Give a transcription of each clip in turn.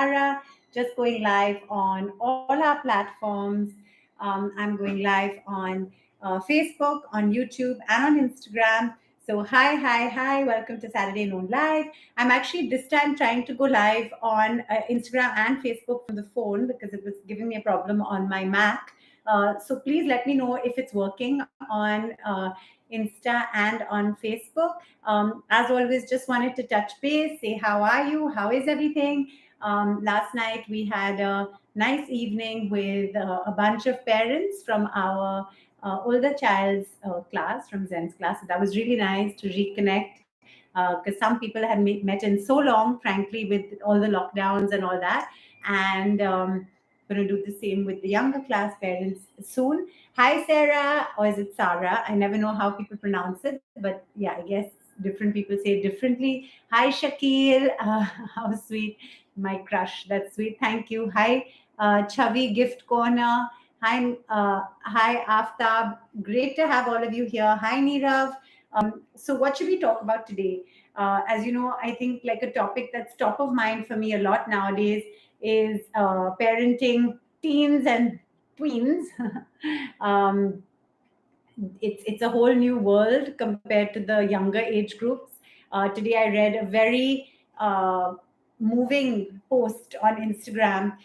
Tara, just going live on all our platforms. I'm going live on Facebook, on YouTube, and on Instagram. So, hi, welcome to Saturday Noon Live. I'm actually this time trying to go live on Instagram and Facebook from the phone because it was giving me a problem on my Mac. So, please let me know if it's working on Insta and on Facebook. As always, just wanted to touch base, say how are you, how is everything. Last night we had a nice evening with a bunch of parents from our older child's class, from Zen's class. So that was really nice to reconnect because some people had met in so long, frankly, with all the lockdowns and all that. And going to do the same with the younger class parents soon. Hi, Sarah, or is it Sarah? I never know how people pronounce it, but yeah, I guess different people say it differently. Hi, Shakil. How sweet. My crush. That's sweet. Thank you. Hi, Chavi Gift Corner. Hi, Aftab. Great to have all of you here. Hi, Nirav. So, what should we talk about today? As you know, I think like a topic that's top of mind for me a lot nowadays is parenting teens and tweens. um, it's a whole new world compared to the younger age groups. Today, I read a very moving post on Instagram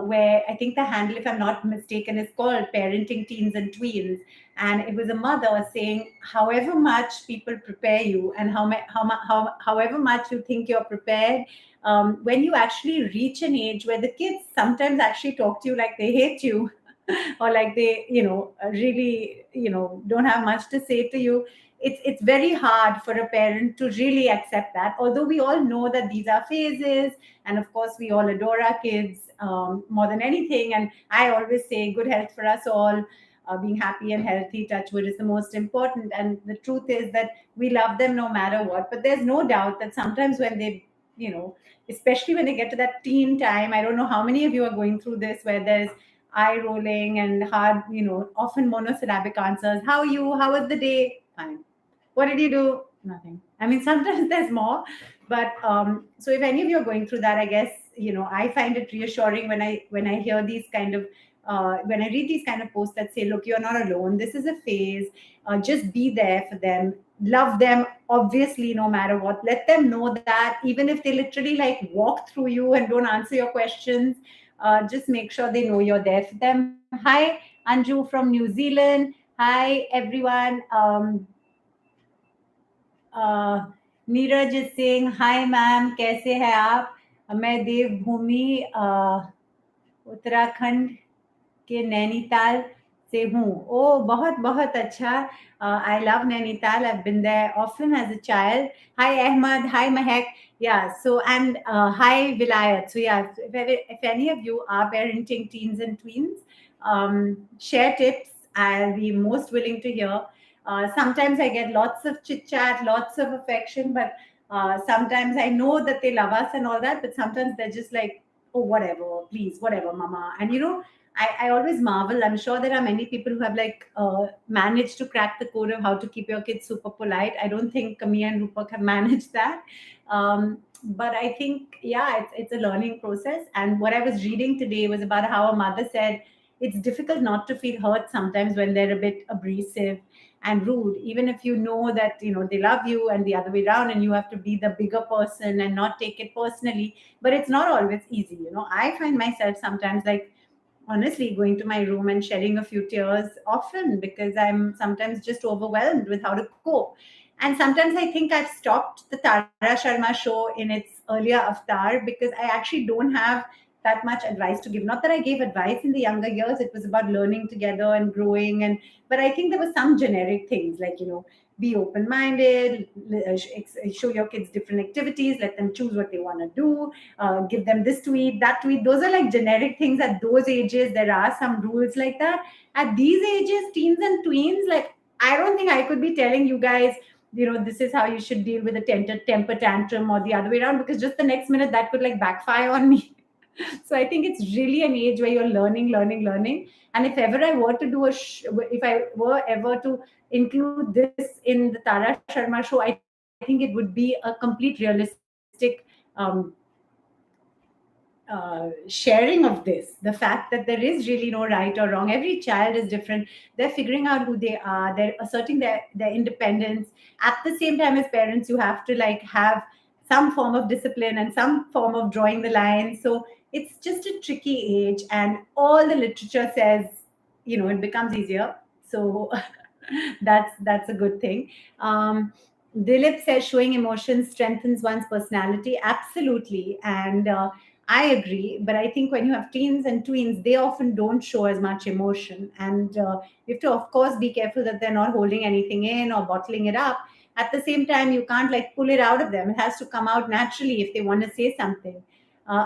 where I think the handle, if I'm not mistaken, is called Parenting Teens and Tweens. And it was a mother saying, however much people prepare you and however much you think you're prepared, when you actually reach an age where the kids sometimes actually talk to you like they hate you, or like they really don't have much to say to you, it's very hard for a parent to really accept that, although we all know that these are phases. And of course we all adore our kids more than anything, and I always say good health for us all. Being happy and healthy, touch wood, is the most important. And the truth is that we love them no matter what, but there's no doubt that sometimes when they, especially when they get to that teen time, I don't know how many of you are going through this, where there's eye rolling and hard, often monosyllabic answers. How are you? How was the day? Fine. What did you do? Nothing. I mean, sometimes there's more, but so if any of you are going through that, I guess I find it reassuring when I hear these kind of when I read these kind of posts that say, look, you're not alone. This is a phase. Just be there for them. Love them, obviously, no matter what. Let them know that even if they literally like walk through you and don't answer your questions, just make sure they know you're there for them. Hi, Anju from New Zealand. Hi, everyone. uh, Neeraj is saying hi ma'am, कैसे हैं आप? मैं देवभूमि उत्तराखंड के नैनीताल से हूँ। ओ बहुत बहुत अच्छा। I love Nainital, I been there often as a child. Hi Ahmad, hi Mahak. Yeah, so and hi Vilayat. So yeah, if any of you are parenting teens and tweens, share tips. I'll be most willing to hear. Sometimes I get lots of chit chat, lots of affection, but sometimes I know that they love us and all that, but sometimes they're just like, oh, whatever, please, whatever, mama. And I always marvel. I'm sure there are many people who have like managed to crack the code of how to keep your kids super polite. I don't think Kamia and Rupak have managed that. But I think, yeah, it's a learning process. And what I was reading today was about how a mother said it's difficult not to feel hurt sometimes when they're a bit abrasive and rude, even if you know that they love you, and the other way around, and you have to be the bigger person and not take it personally. But it's not always easy. I find myself sometimes like honestly going to my room and shedding a few tears often because I'm sometimes just overwhelmed with how to cope. And sometimes I think I've stopped the Tara Sharma show in its earlier avatar because I actually don't have that much advice to give. Not that I gave advice in the younger years, it was about learning together and growing. And but I think there were some generic things like, be open minded, show your kids different activities, let them choose what they want to do, give them this tweet, that tweet. Those are like generic things at those ages. There are some rules like that. At these ages, teens and tweens, like, I don't think I could be telling you guys, this is how you should deal with a temper tantrum or the other way around, because just the next minute that could like backfire on me. So I think it's really an age where you're learning. And if ever I were to do if I were ever to include this in the Tara Sharma show, I think it would be a complete realistic sharing of this, the fact that there is really no right or wrong. Every child is different. They're figuring out who they are. They're asserting their independence. At the same time, as parents, you have to like have some form of discipline and some form of drawing the line. So it's just a tricky age, and all the literature says, it becomes easier. So that's a good thing. Um, Dilip says showing emotions strengthens one's personality. Absolutely. And I agree. But I think when you have teens and tweens, they often don't show as much emotion. And you have to, of course, be careful that they're not holding anything in or bottling it up. At the same time, you can't like pull it out of them. It has to come out naturally if they want to say something.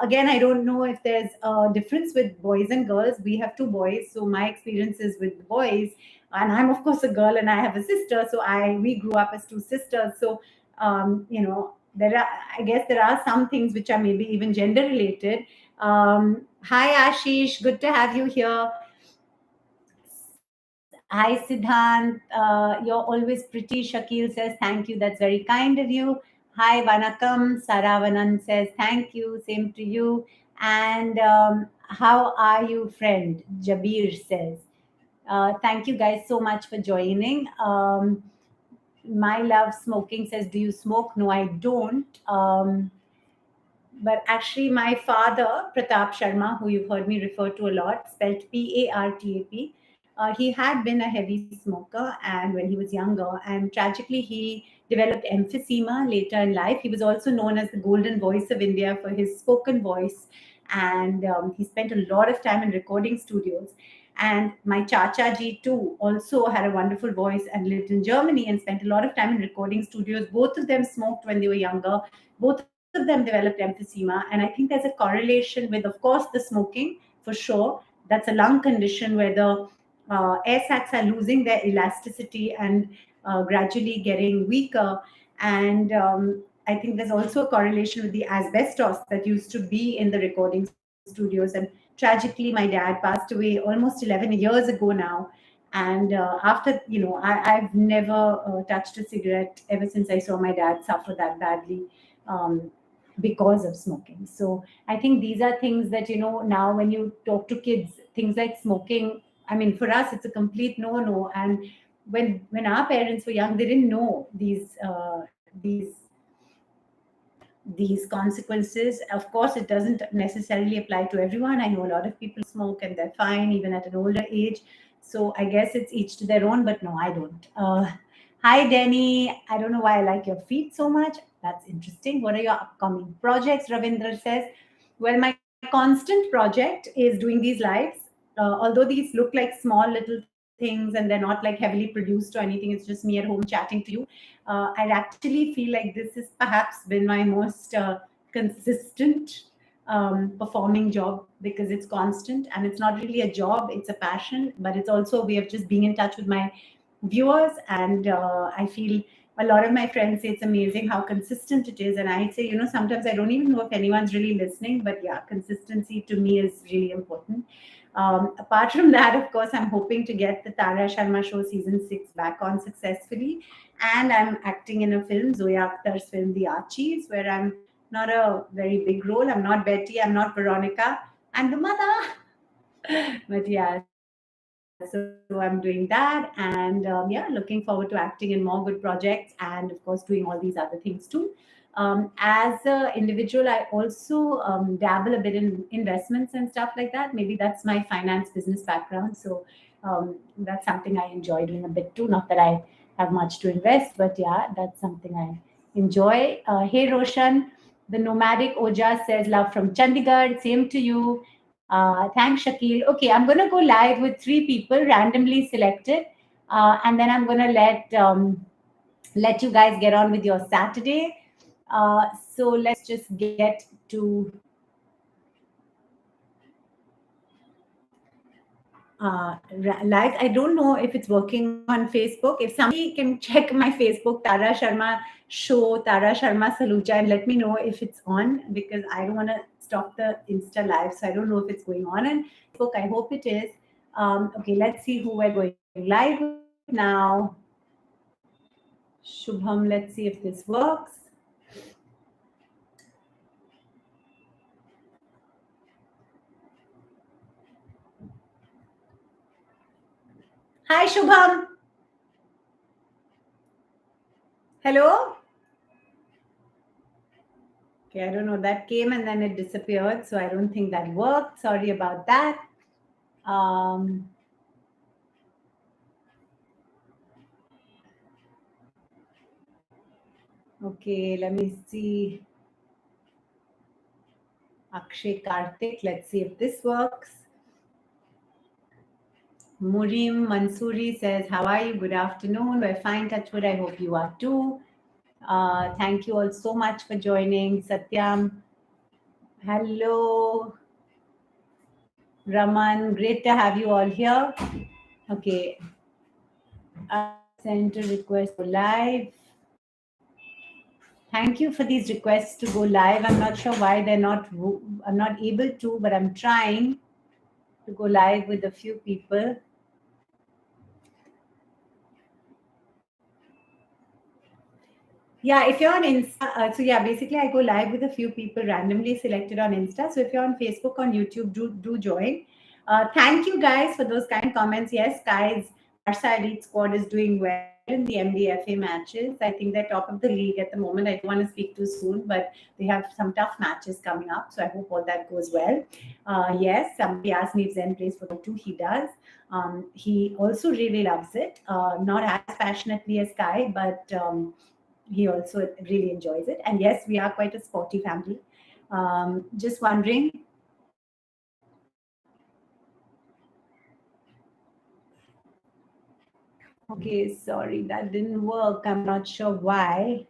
Again, I don't know if there's a difference with boys and girls. We have two boys, so my experience is with the boys, and I'm of course a girl, and I have a sister. So we grew up as two sisters. So there are, I guess there are some things which are maybe even gender related. Hi Ashish, good to have you here. Hi Siddhant, you're always pretty. Shakil says thank you. That's very kind of you. Hi Vanakam. Saravanan says thank you. Same to you. And how are you, friend? Jabir says. Thank you guys so much for joining. My love smoking says, do you smoke? No, I don't. But actually, my father, Pratap Sharma, who you've heard me refer to a lot, spelled Partap, he had been a heavy smoker, and when he was younger, and tragically, he developed emphysema later in life. He was also known as the golden voice of India for his spoken voice, and he spent a lot of time in recording studios. And my Chacha ji too also had a wonderful voice and lived in Germany and spent a lot of time in recording studios. Both of them smoked when they were younger. Both of them developed emphysema. And I think there's a correlation with, of course, the smoking for sure. That's a lung condition where the air sacs are losing their elasticity and gradually getting weaker. And I think there's also a correlation with the asbestos that used to be in the recording studios. And tragically, my dad passed away almost 11 years ago now. And after, I've never touched a cigarette ever since I saw my dad suffer that badly. Because of smoking. So I think these are things that, now when you talk to kids, things like smoking, I mean, for us, it's a complete no-no. And when our parents were young, they didn't know these consequences. Of course, it doesn't necessarily apply to everyone. I know a lot of people smoke and they're fine even at an older age. So I guess it's each to their own, but no, I don't. Hi, Denny. I don't know why I like your feet so much. That's interesting. What are your upcoming projects? Ravindra says, well, my constant project is doing these lives. Although these look like small little things and they're not like heavily produced or anything, it's just me at home chatting to you. I actually feel like this has perhaps been my most consistent performing job, because it's constant and it's not really a job, it's a passion, but it's also a way of just being in touch with my viewers. And I feel a lot of my friends say it's amazing how consistent it is. And I say, sometimes I don't even know if anyone's really listening, but yeah, consistency to me is really important. Apart from that, of course, I'm hoping to get the Tara Sharma Show season 6 back on successfully. And I'm acting in a film, Zoya Akhtar's film, The Archies, where I'm not a very big role. I'm not Betty, I'm not Veronica, I'm the mother. But yeah, so I'm doing that. And yeah, looking forward to acting in more good projects and, of course, doing all these other things too. As an individual, I also dabble a bit in investments and stuff like that. Maybe that's my finance business background. So that's something I enjoy doing a bit too. Not that I have much to invest, but yeah, that's something I enjoy. Hey, Roshan, the nomadic Oja says, love from Chandigarh. Same to you. Thanks, Shakil. Okay, I'm going to go live with three people randomly selected, and then I'm going to let you guys get on with your Saturday. So let's just get to live. I don't know if it's working on Facebook. If somebody can check my Facebook, Tara Sharma Show, Tara Sharma Saluja, and let me know if it's on, because I don't want to stop the Insta live. So I don't know if it's going on. And Facebook, I hope it is. Okay, let's see who we're going live with now. Shubham, let's see if this works. Hi, Shubham. Hello. Okay, I don't know. That came and then it disappeared, so I don't think that worked. Sorry about that. Um, okay, let me see. Akshay Karthik. Let's see if this works. Murim Mansoori says, "How are you? Good afternoon. We're fine, Touchwood. I hope you are too. Thank you all so much for joining. Satyam, hello. Raman, great to have you all here. Okay, I sent a request to live. Thank you for these requests to go live. I'm not sure why I'm not able to, but I'm trying to go live with a few people. Yeah, if you're on Insta, so yeah, basically I go live with a few people randomly selected on Insta. So if you're on Facebook, on YouTube, do join. Thank you guys for those kind comments. Yes, guys, Barca Elite squad is doing well in the MDFA matches. I think they're top of the league at the moment. I don't want to speak too soon, but they have some tough matches coming up. So I hope all that goes well. Yes, somebody asked me if Zen plays football too. He does. He also really loves it. Not as passionately as Kai, but he also really enjoys it. And yes, we are quite a sporty family. Just wondering. Okay, sorry, that didn't work. I'm not sure why.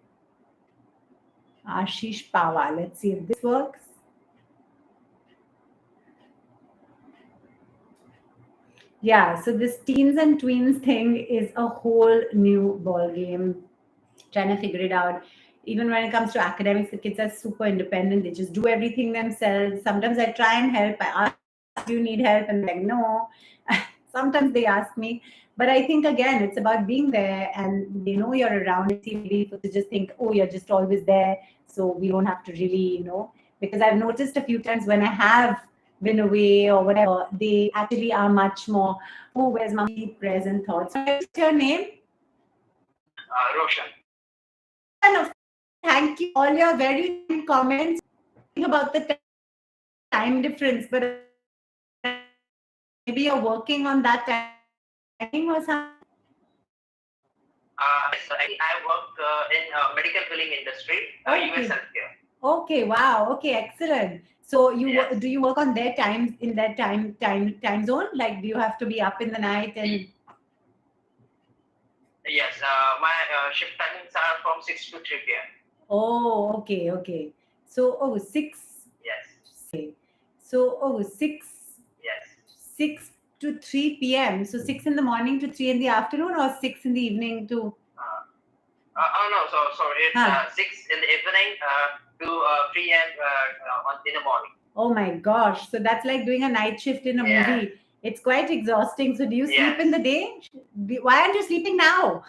Ashish Pawa. Let's see if this works. Yeah, so this teens and tweens thing is a whole new ball game. Trying to figure it out. Even when it comes to academics, the kids are super independent. They just do everything themselves. Sometimes I try and help. I ask, do you need help? And like, no. Sometimes they ask me. But I think, again, it's about being there and they know you're around. It's easy to just think, oh, you're just always there. So we don't have to really, because I've noticed a few times when I have been away or whatever, they actually are much more, oh, where's my present thoughts? What's your name? Roshan. And thank you all your very kind comments about the time difference, but maybe you're working on that timing or something. Yes, I work in medical billing industry, US Okay. healthcare. Okay. Wow. Okay. Excellent. So Yes. do you work on their times in their time zone? Like, do you have to be up in the night and? Yes, my shift timings are from 6 to 3 p.m. Oh, okay. Okay. So, oh, six. Yes. Okay. So, oh, six. Yes. 6 to 3 p.m. So 6 in the morning to 3 in the afternoon, or 6 in the evening to. Oh no, so it's 6 in the evening to 3 a.m. In the morning. Oh my gosh. So that's like doing a night shift in a movie. It's quite exhausting. So do you sleep in the day? Why aren't you sleeping now?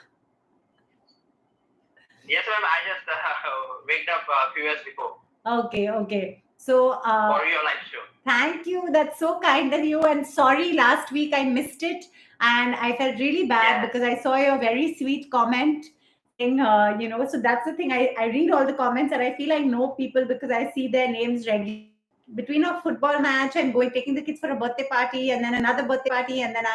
Yes, ma'am. I just waked up a few years before. Okay, okay. So For your live show. Thank you. That's so kind of you. And sorry, last week I missed it, and I felt really bad because I saw your very sweet comment. So that's the thing. I read all the comments and I feel I know people because I see their names regularly. Between a football match and taking the kids for a birthday party and then another birthday party and then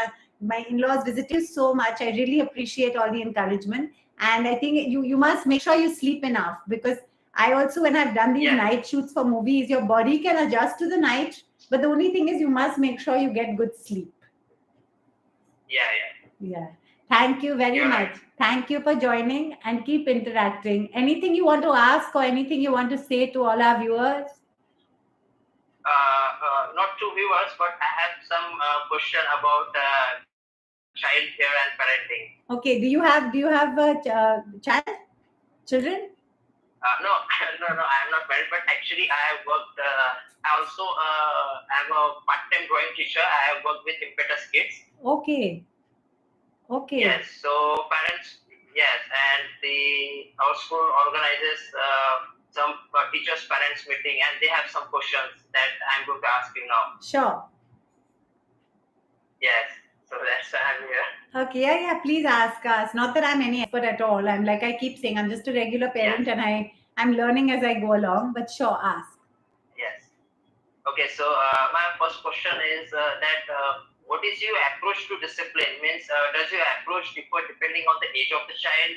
my in-laws visit you so much. I really appreciate all the encouragement. And I think you must make sure you sleep enough because I also, when I've done these night shoots for movies, your body can adjust to the night, but the only thing is you must make sure you get good sleep. Yeah. Thank you very much. Right. Thank you for joining and keep interacting. Anything you want to ask or anything you want to say to all our viewers? Not to viewers, but I have some question about child care and parenting. Okay. Do you have a children? No, no, I am not married, but actually I have worked. I also am a part-time drawing teacher. I have worked with impetus kids. Okay. Okay. Yes, so parents, yes, and our school organizes some teachers' parents meeting, and they have some questions that I'm going to ask you now. Sure. Yes, so that's why I'm here. Okay, yeah, yeah, please ask us. Not that I'm any expert at all. I'm like I keep saying, I'm just a regular Yes, parent and I'm learning as I go along, but sure, ask. yes. Okay, so my first question is that what is your approach to discipline? Means, does your approach differ depending on the age of the child?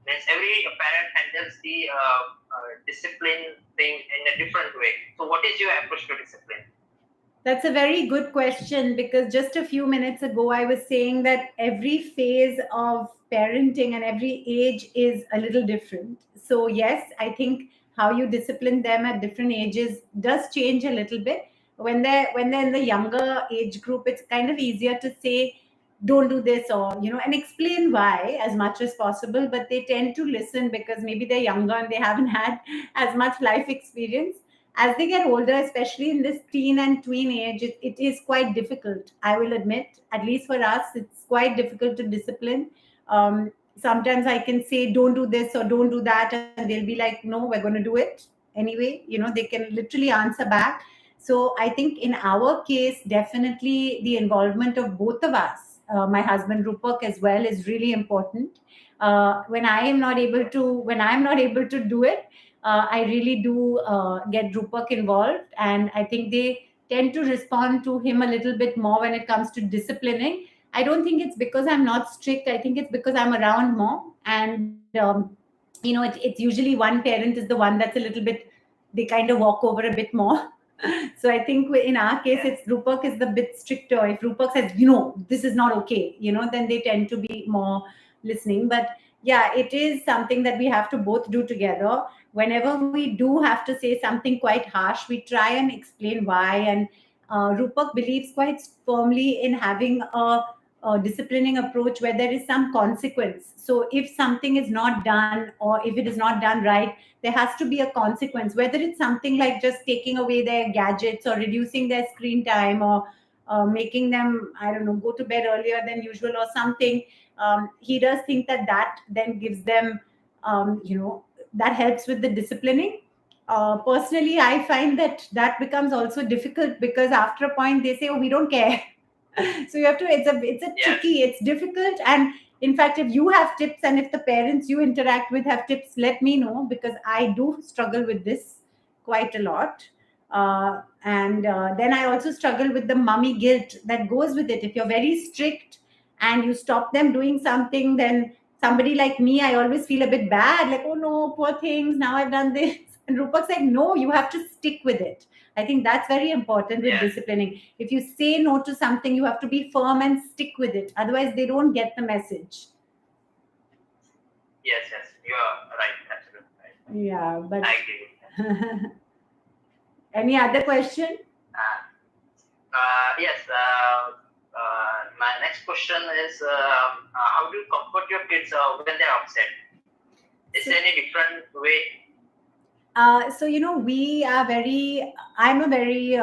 Means every parent handles the discipline thing in a different way. So, what is your approach to discipline? That's a very good question because just a few minutes ago, I was saying that every phase of parenting and every age is a little different. So, yes, I think how you discipline them at different ages does change a little bit. When they're in the younger age group, it's kind of easier to say, don't do this, or and explain why as much as possible, but they tend to listen because maybe they're younger and they haven't had as much life experience. As they get older, especially in this teen and tween age, it is quite difficult. I will admit, at least for us, it's quite difficult to discipline. Sometimes I can say, don't do this or don't do that, and they'll be like, no, we're going to do it anyway. They can literally answer back. So I think in our case, definitely the involvement of both of us, my husband Rupak as well, is really important. When I'm not able to do it, I really do get Rupak involved, and I think they tend to respond to him a little bit more when it comes to disciplining. I don't think it's because I'm not strict. I think it's because I'm around more, and it's usually one parent is the one that's a little bit. They kind of walk over a bit more. So I think in our case, Yes, it's Rupak is the bit stricter. If Rupak says, this is not okay, then they tend to be more listening. But yeah, it is something that we have to both do together. Whenever we do have to say something quite harsh, we try and explain why. And Rupak believes quite firmly in having a disciplining approach where there is some consequence. So if something is not done or if it is not done right, there has to be a consequence, whether it's something like just taking away their gadgets or reducing their screen time or making them, I don't know, go to bed earlier than usual or something. He does think that that then gives them, that helps with the disciplining. Personally, I find that that becomes also difficult because after a point they say, oh, we don't care. So you have to, it's a yes, tricky, it's difficult. And in fact, if you have tips and if the parents you interact with have tips, let me know, because I do struggle with this quite a lot. And then I also struggle with the mummy guilt that goes with it. If you're very strict and you stop them doing something, then somebody like me, I always feel a bit bad, like, oh no, poor things, now I've done this. And Rupak said, no, you have to stick with it. I think that's very important with yes, disciplining. If you say no to something, you have to be firm and stick with it. Otherwise, they don't get the message. yes, yes. You are right. Absolutely right. Yeah, I but agree with that. any other Yes. question? Uh, yes. My next question is how do you comfort your kids when they're upset? Is So, there any different way? we are I'm a very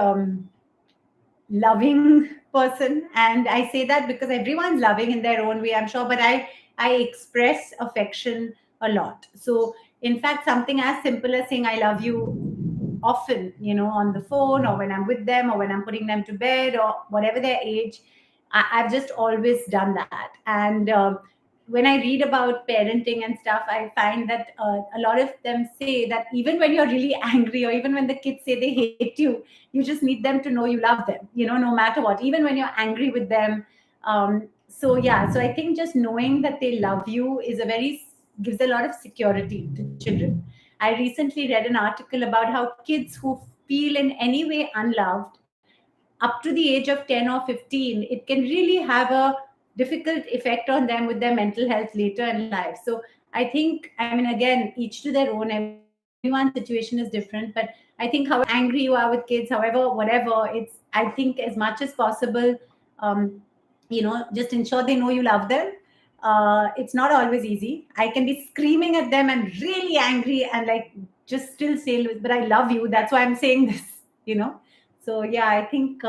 loving person, and I say that because everyone's loving in their own way, I'm sure, but I express affection a lot. So in fact, something as simple as saying I love you often, on the phone or when I'm with them or when I'm putting them to bed or whatever their age, I've just always done that. And when I read about parenting and stuff, I find that a lot of them say that even when you're really angry or even when the kids say they hate you, you just need them to know you love them, no matter what, even when you're angry with them. So yeah, so I think just knowing that they love you gives a lot of security to children. I recently read an article about how kids who feel in any way unloved up to the age of 10 or 15, it can really have a difficult effect on them with their mental health later in life. So I think, I mean, again, each to their own, everyone's situation is different, but I think however angry you are with kids, however, whatever, I think as much as possible, um, just ensure they know you love them. It's not always easy. I can be screaming at them and really angry and like just still say, but I love you. That's why I'm saying this, you know. So yeah, I think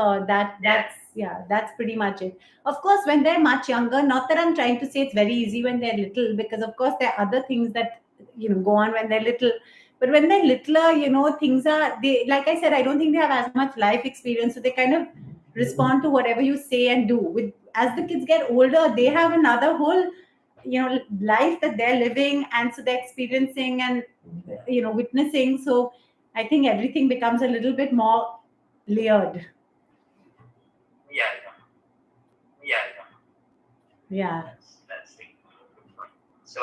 Yes, that's pretty much it. Of course, when they're much younger, not that I'm trying to say it's very easy when they're little, because of course there are other things that go on when they're little. But when they're littler, things are they like I said, I don't think they have as much life experience, so they kind of respond to whatever you say and do with as the kids get older, they have another whole, life that they're living, and so they're experiencing and, witnessing. So I think everything becomes a little bit more layered. Yeah, yeah, yeah, yeah. Yeah. That's the good point. So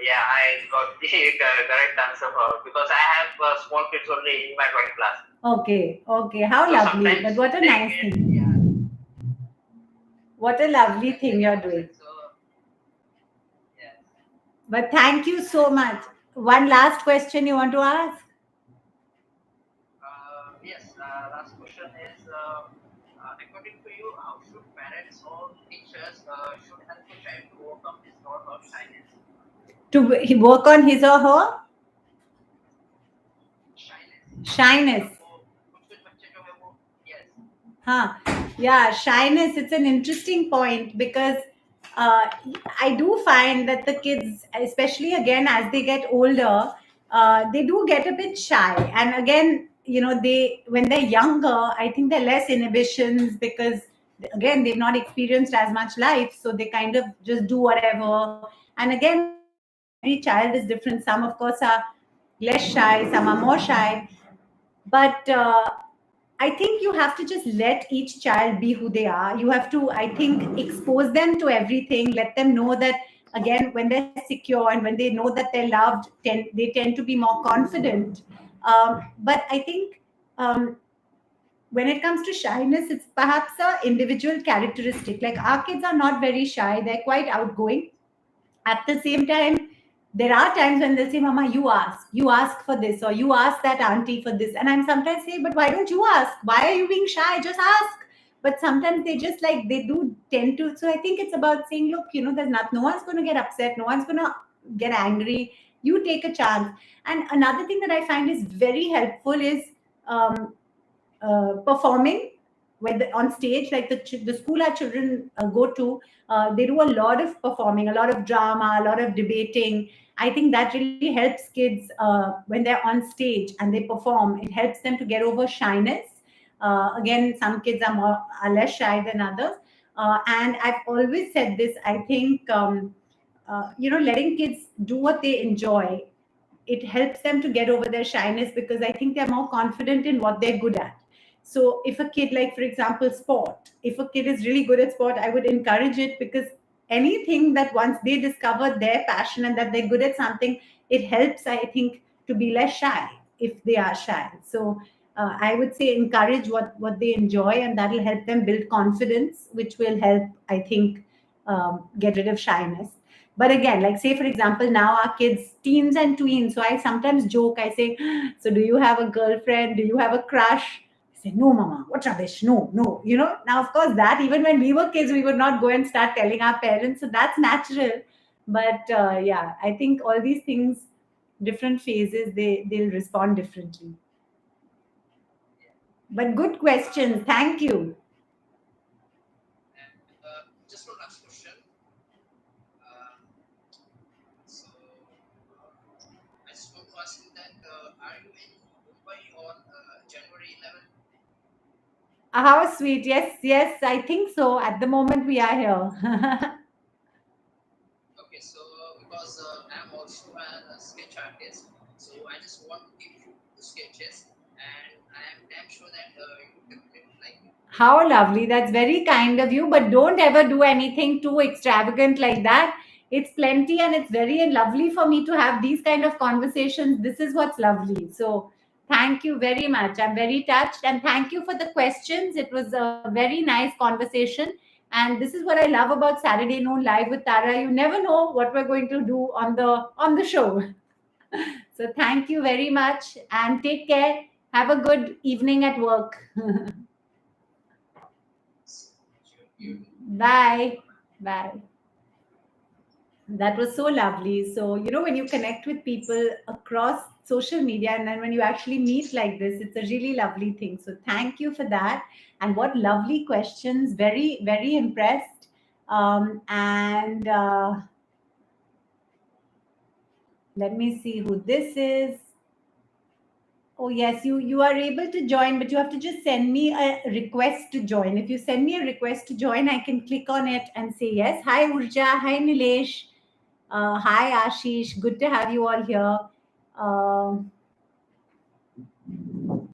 yeah, I got the correct answer for, because I have small kids only in my drawing class. Okay, okay. How So lovely. But sometimes what a they nice get, yeah, thing. What a lovely sometimes they thing get you're upset. doing. So yes. But thank you so And much. One last question you want to ask? yes, last question is, according to you, how should parents or teachers should help a child to overcome his or her shyness? Work on his or her Shyness. shyness. मतलब वो कुछ कुछ बच्चे जो है वो, yes. Huh. Yeah, shyness. It's an interesting point because uh, I do find that the kids, especially again as they get older, they do get a bit shy. And again, they when they're younger, I think they're less inhibitions because again they've not experienced as much life, so they kind of just do whatever. And again, every child is different. Some, of course, are less shy. Some are more shy. But I think you have to just let each child be who they are. You have to, I think, expose them to everything, let them know that, again, when they're secure and when they know that they're loved, they tend to be more confident. But I think when it comes to shyness, it's perhaps a individual characteristic. Like our kids are not very shy, they're quite outgoing. At the same time, there are times when they'll say, Mama, you ask for this, or you ask that auntie for this. And I'm sometimes saying, but why don't you ask? Why are you being shy? Just ask. But sometimes they just like, they do tend to. So I think it's about saying, look, there's not, no one's going to get upset, no one's going to get angry. You take a chance. And another thing that I find is very helpful is um, performing on stage, like the school our children go to. They do a lot of performing, a lot of drama, a lot of debating. I think that really helps kids when they're on stage and they perform. It helps them to get over shyness. Again, some kids are less shy than others. And I've always said this, I think, letting kids do what they enjoy, it helps them to get over their shyness because I think they're more confident in what they're good at. So if a kid, like for example, sport, if a kid is really good at sport, I would encourage it because anything that once they discover their passion and that they're good at something, it helps, I think, to be less shy if they are shy. So I would say encourage what they enjoy, and that will help them build confidence, which will help, I think, get rid of shyness. But again, like say for example, now our kids, teens and tweens. So I sometimes joke. I say, "So do you have a girlfriend? Do you have a crush?" I say, "No, mama. What rubbish? No, no." Now of course that even when we were kids, we would not go and start telling our parents. So that's natural. But yeah, I think all these things, different phases, they'll respond differently. But good questions. Thank you. And just one last question. Uh, so I just want to ask you that, are you in Mumbai on January 11th? How sweet. Yes, yes. I think so. At the moment, we are here. Okay, so because I'm also a sketch artist, so I just want to give you the sketches, and I am damn sure that you would definitely like it. How lovely. That's very kind of you. But don't ever do anything too extravagant like that. It's plenty and it's very lovely for me to have these kind of conversations. This is what's lovely. So thank you very much. I'm very touched. And thank you for the questions. It was a very nice conversation. And this is what I love about Saturday Noon Live with Tara. You never know what we're going to do on the show. So thank you very much and take care. Have a good evening at work. You too. Bye. Bye-bye. Bye. That was so lovely. So, when you connect with people across social media and then when you actually meet like this, it's a really lovely thing. So, thank you for that. And what lovely questions. Very, very impressed. And let me see who this is. Oh yes, you are able to join, but you have to just send me a request to join. If you send me a request to join, I can click on it and say yes. Hi Urja, hi Nilesh, hi Ashish. Good to have you all here. Um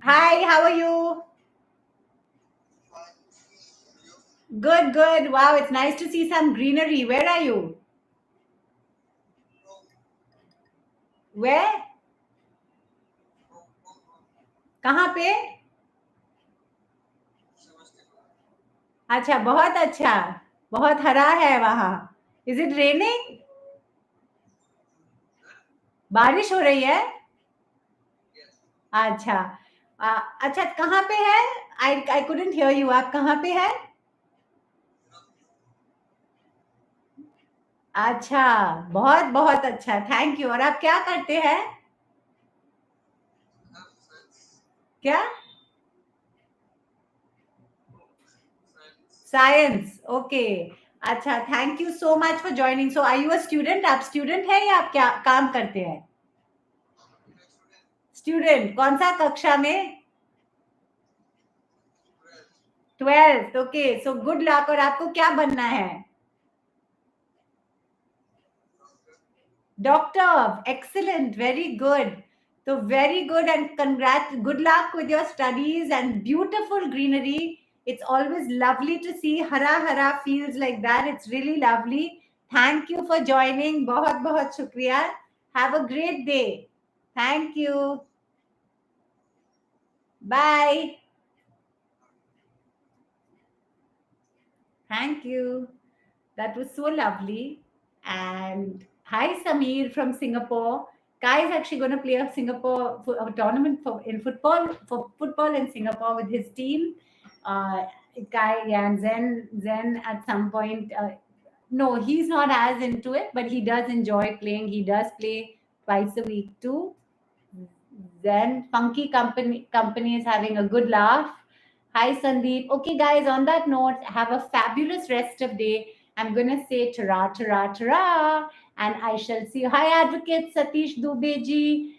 Hi, how are you? Good, good. Wow, it's nice to see some greenery. Where are you? Where? कहाँ पे? अच्छा, बहुत अच्छा. बहुत हरा है वहाँ. Is it raining? बारिश हो रही है? अच्छा. अच्छा, कहाँ पे है? I couldn't hear you. आप कहाँ पे है? अच्छा, बहुत बहुत अच्छा. Thank you. और आप क्या करते हैं? क्या? साइंस. ओके. अच्छा, thank you so much for joining. So are you a student? आप स्टूडेंट हैं या आप क्या काम करते हैं? स्टूडेंट. कौन सा कक्षा में? 12th. Okay, so good luck. और आपको क्या बनना है? Doctor, excellent, very good. So very good and congrats. Good luck with your studies and beautiful greenery. It's always lovely to see hara hara fields like that. It's really lovely. Thank you for joining. बहुत बहुत शुक्रिया. Have a great day. Thank you. Bye. Thank you. That was so lovely. And hi, Samir from Singapore. Kai is actually going to play a tournament in football in Singapore with his team. Uh, Kai, yeah, and Zen at some point. No, he's not as into it, but he does enjoy playing. He does play twice a week too. Then Funky Company is having a good laugh. Hi Sandeep. Okay, guys, on that note, have a fabulous rest of day. I'm gonna say tara tara tara, and I shall see you. Hi, Advocate Satish Dubeji.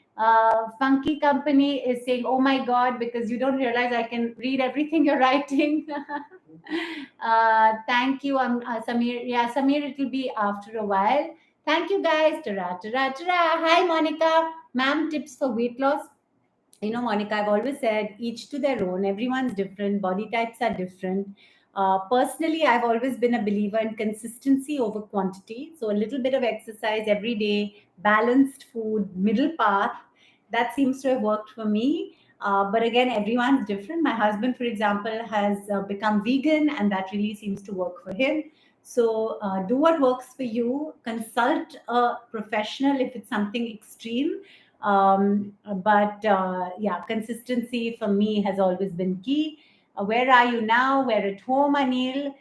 Funky Company is saying, "Oh my God," because you don't realize I can read everything you're writing. Thank you, Samir. Yeah, Samir, it'll be after a while. Thank you, guys. Tara tara tara. Hi, Monica. Ma'am, tips for weight loss. Monica, I've always said each to their own. Everyone's different. Body types are different. Personally, I've always been a believer in consistency over quantity. So a little bit of exercise every day, balanced food, middle path. That seems to have worked for me. But again, everyone's different. My husband, for example, has become vegan, and that really seems to work for him. So do what works for you. Consult a professional if it's something extreme. But yeah, consistency for me has always been key. Where are you now? We're at home, Anil.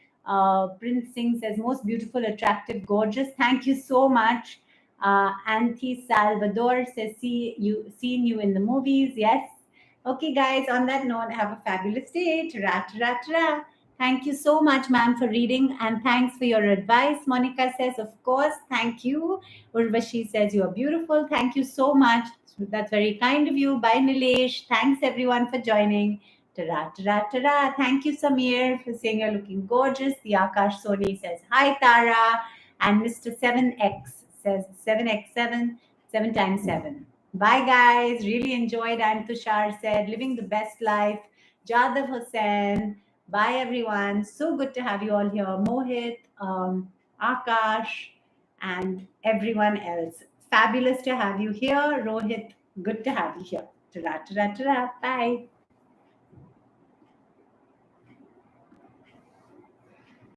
Prince Singh says, most beautiful, attractive, gorgeous. Thank you so much. Auntie Salvador says, seen you in the movies. Yes. Okay, guys, on that note, have a fabulous day. Tara, tara, tara. Thank you so much, ma'am, for reading, and thanks for your advice. Monica says, of course, thank you. Urvashi says, you are beautiful. Thank you so much. That's very kind of you. Bye, Nilesh. Thanks, everyone, for joining. Tara, tara, tara. Thank you, Samir, for saying you're looking gorgeous. The Akash Soni says, hi, Tara. And Mr. 7X says, 7x7, 7 times 7. Bye, guys. Really enjoyed. And Tushar said, living the best life. Jadav Hussain. Bye, everyone. So good to have you all here. Mohit, Akash, and everyone else. Fabulous to have you here. Rohit, good to have you here. Ta-ra, ta-ra, ta-ra. Bye.